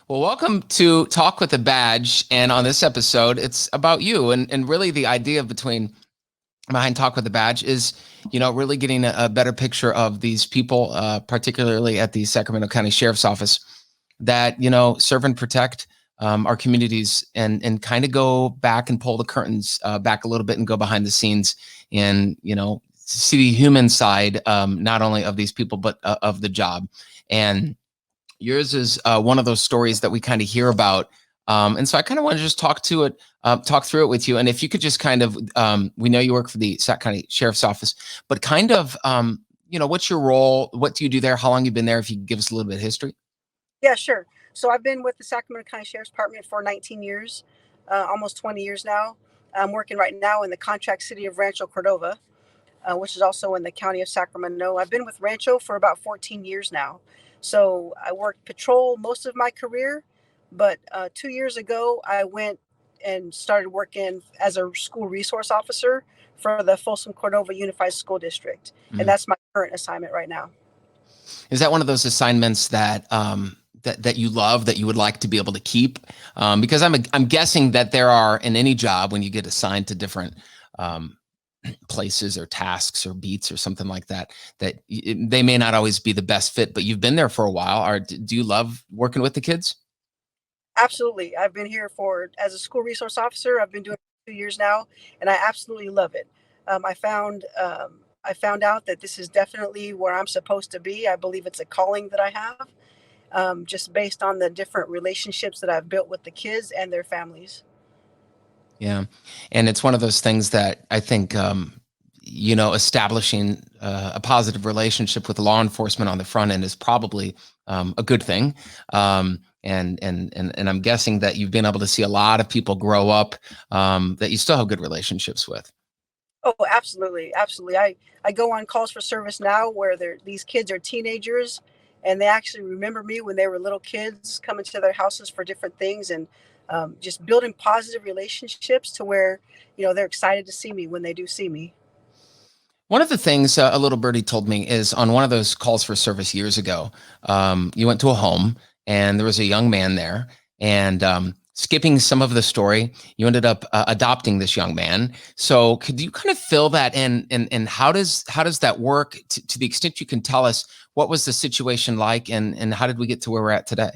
Well, welcome to Talk with a Badge. And on this episode, it's about you. And really the idea behind Talk with a Badge is, really getting a better picture of these people, particularly at the Sacramento County Sheriff's Office that, serve and protect our communities and kind of go back and pull the curtains back a little bit and go behind the scenes and, see the human side, not only of these people, but of the job. And yours is one of those stories that we kind of hear about. And so I kind of want to just talk through it with you. And if you could just kind of, we know you work for the Sac County Sheriff's Office, but kind of, what's your role? What do you do there? How long you've been there? If you could give us a little bit of history. Yeah, sure. So I've been with the Sacramento County Sheriff's Department for 19 years, almost 20 years now. I'm working right now in the contract city of Rancho Cordova, which is also in the county of Sacramento. I've been with Rancho for about 14 years now. So I worked patrol most of my career, but 2 years ago, I went and started working as a school resource officer for the Folsom Cordova Unified School District. And that's my current assignment right now. Is that one of those assignments that that you love, that you would like to be able to keep? Because I'm guessing that there are, in any job, when you get assigned to different places or tasks or beats or something like that, they may not always be the best fit, but you've been there for a while. Or do you love working with the kids? Absolutely. I've been here as a school resource officer. I've been doing it for 2 years now, and I absolutely love it. I found out that this is definitely where I'm supposed to be. I believe it's a calling that I have, just based on the different relationships that I've built with the kids and their families. Yeah. And it's one of those things that I think, establishing a positive relationship with law enforcement on the front end is probably a good thing. And I'm guessing that you've been able to see a lot of people grow up that you still have good relationships with. Oh, absolutely, absolutely. I go on calls for service now where these kids are teenagers, and they actually remember me when they were little kids, coming to their houses for different things, and just building positive relationships to where they're excited to see me when they do see me. One of the things a little birdie told me is on one of those calls for service years ago, you went to a home and there was a young man there. And skipping some of the story, you ended up adopting this young man. So could you kind of fill that in? And how does that work to the extent you can tell us? What was the situation like, and how did we get to where we're at today?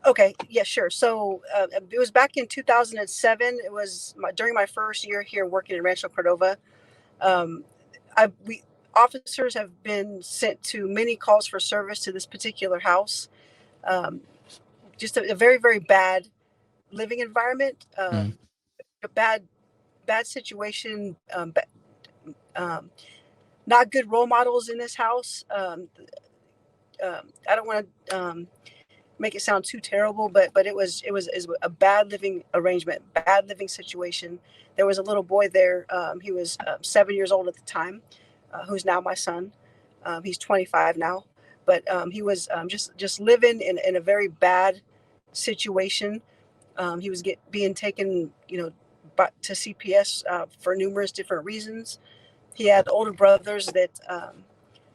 Okay, yeah, sure. So it was back in 2007. It was during my first year here working in Rancho Cordova. Um, we officers have been sent to many calls for service to this particular house. Um, just a very, very bad living environment, Mm. a bad situation, um, not good role models in this house. I don't want to make it sound too terrible, but it was a bad living arrangement, bad living situation. There was a little boy there. He was 7 years old at the time, who's now my son. He's 25 now, but he was just living in a very bad situation. He was being taken, to CPS for numerous different reasons. He had older brothers that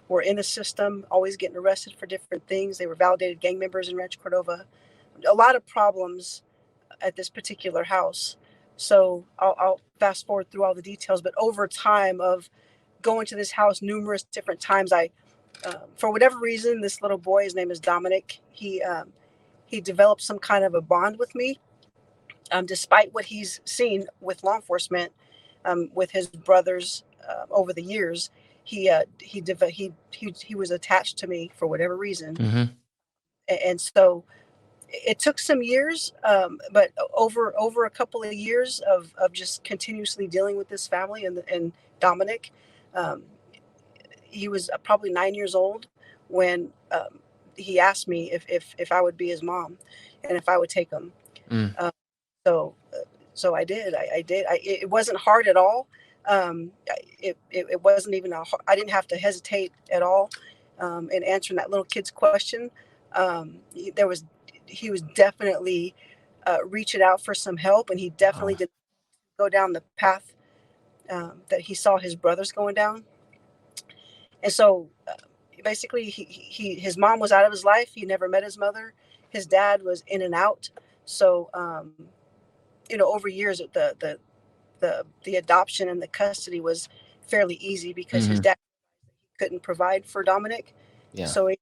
were in the system, always getting arrested for different things. They were validated gang members in Rancho Cordova. A lot of problems at this particular house. So I'll fast forward through all the details. But over time of going to this house numerous different times, for whatever reason, this little boy, his name is Dominic. He developed some kind of a bond with me, despite what he's seen with law enforcement, with his brothers over the years. He was attached to me for whatever reason, Hmm. and so it took some years, but over a couple of years of just continuously dealing with this family and Dominic. Um, he was probably 9 years old when he asked me if I would be his mom and if I would take him. Mm. Uh, so so I did. I did. It wasn't hard at all. It wasn't even I didn't have to hesitate at all in answering that little kid's question. There was He was definitely reaching out for some help, and he definitely Wow. did go down the path that he saw his brothers going down. And so basically his mom was out of his life. He never met his mother. His dad was in and out. So over years the adoption and the custody was fairly easy because his Hmm. dad couldn't provide for Dominic. Yeah. So he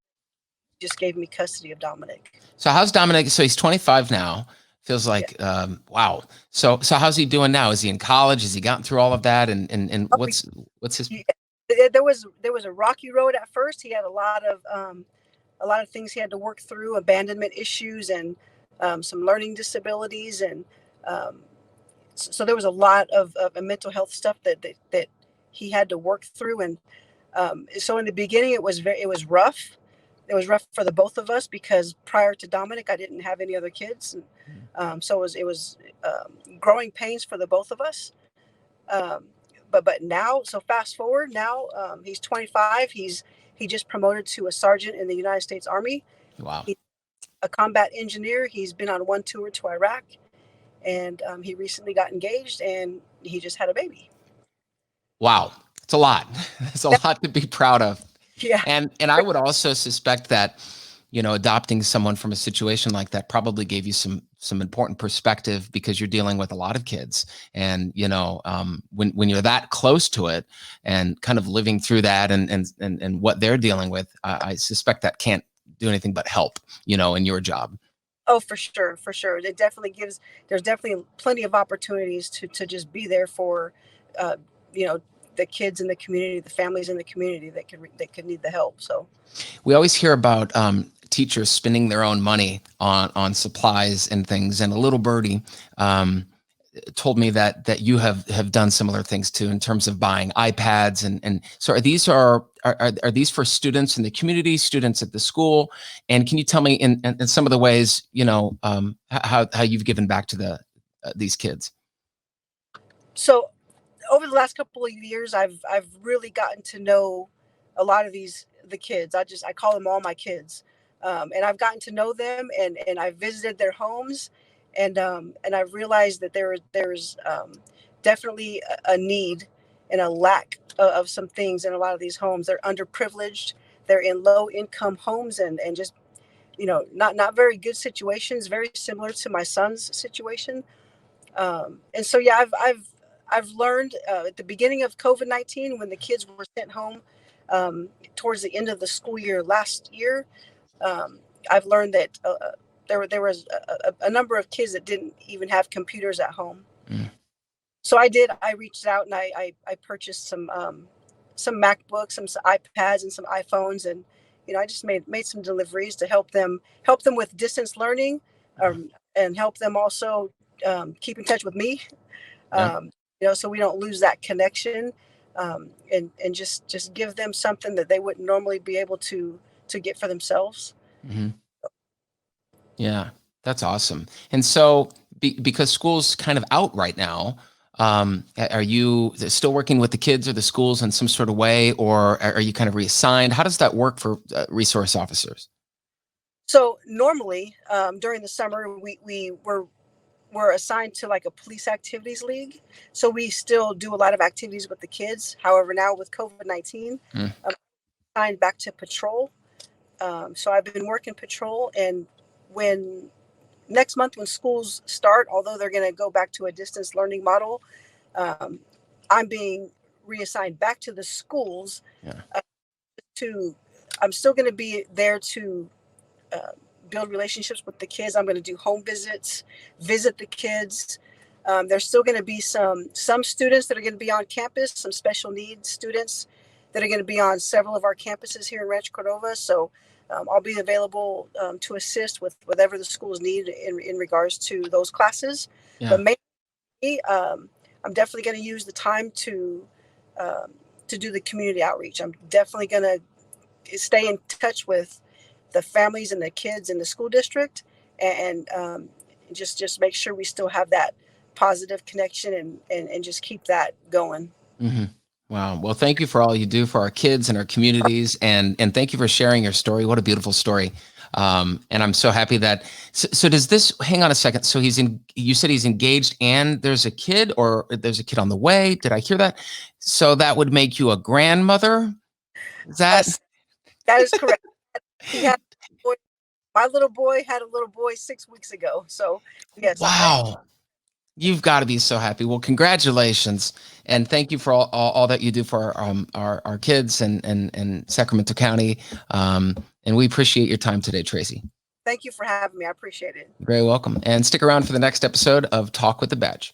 just gave me custody of Dominic. So how's Dominic? So he's 25 now. Feels Yeah. like wow. So how's he doing now? Is he in college? Has he gotten through all of that? And Oh, what's his? yeah. There was a rocky road at first. He had a lot of things he had to work through, abandonment issues and some learning disabilities, and so there was a lot of mental health stuff that he had to work through. And so in the beginning, it was rough. It was rough for the both of us because prior to Dominic, I didn't have any other kids, and so it was growing pains for the both of us. Um, but now, so fast forward now, he's 25. He just promoted to a sergeant in the United States Army. Wow. He's a combat engineer. He's been on one tour to Iraq, and he recently got engaged, and he just had a baby. Wow. It's a lot. It's a lot to be proud of. Yeah. And I would also suspect that, adopting someone from a situation like that probably gave you some important perspective because you're dealing with a lot of kids. And, when you're that close to it and kind of living through that and what they're dealing with, I suspect that can't do anything but help, in your job. Oh, for sure, for sure. There's definitely plenty of opportunities to just be there for, uh, the kids in the community, the families in the community that could need the help. So We always hear about teachers spending their own money on supplies and things. And a little birdie told me that you have done similar things too in terms of buying iPads and so are these for students in the community, students at the school? And can you tell me in some of the ways how you've given back to these kids? so over the last couple of years, I've really gotten to know a lot of the kids. I call them all my kids, and I've gotten to know them, and I've visited their homes, and I've realized that there's definitely a need and a lack of some things in a lot of these homes. They're underprivileged. They're in low income homes, and just not very good situations. Very similar to my son's situation. And so yeah, I've learned at the beginning of COVID-19 when the kids were sent home towards the end of the school year last year. I've learned that there was a number of kids that didn't even have computers at home. Mm. So I reached out and I purchased some MacBooks, some iPads, and some iPhones, and I just made some deliveries to help them with distance learning, and help them also keep in touch with me. Yeah. So we don't lose that connection, and just give them something that they wouldn't normally be able to get for themselves. Mm-hmm. Yeah, that's awesome. And so, because school's kind of out right now, are you still working with the kids or the schools in some sort of way, or are you kind of reassigned? How does that work for resource officers? So normally, during the summer, we're assigned to like a police activities league. So we still do a lot of activities with the kids. However, now with COVID-19, Mm. I'm assigned back to patrol. So I've been working patrol, and when next month when schools start, although they're going to go back to a distance learning model, um, I'm being reassigned back to the schools. Yeah. I'm still going to be there to uh, build relationships with the kids. I'm going to do home visits, visit the kids. There's still going to be some students that are going to be on campus, some special needs students that are going to be on several of our campuses here in Rancho Cordova. So I'll be available to assist with whatever the schools need in regards to those classes. Yeah. But mainly, I'm definitely going to use the time to do the community outreach. I'm definitely going to stay in touch with the families and the kids in the school district, and just make sure we still have that positive connection and just keep that going. Mm-hmm. Wow. Well, thank you for all you do for our kids and our communities, and thank you for sharing your story. What a beautiful story. And I'm so happy that. So does this? Hang on a second. So you said he's engaged, and there's a kid, or there's a kid on the way. Did I hear that? So that would make you a grandmother. Is that? That is correct. He had my little boy had a little boy 6 weeks ago. So yes, Wow. You've got to be so happy. Well, congratulations. And thank you for all that you do for our kids and Sacramento County. And we appreciate your time today, Tracey. thank you for having me. I appreciate it. Very welcome. And stick around for the next episode of Talk with the Badge.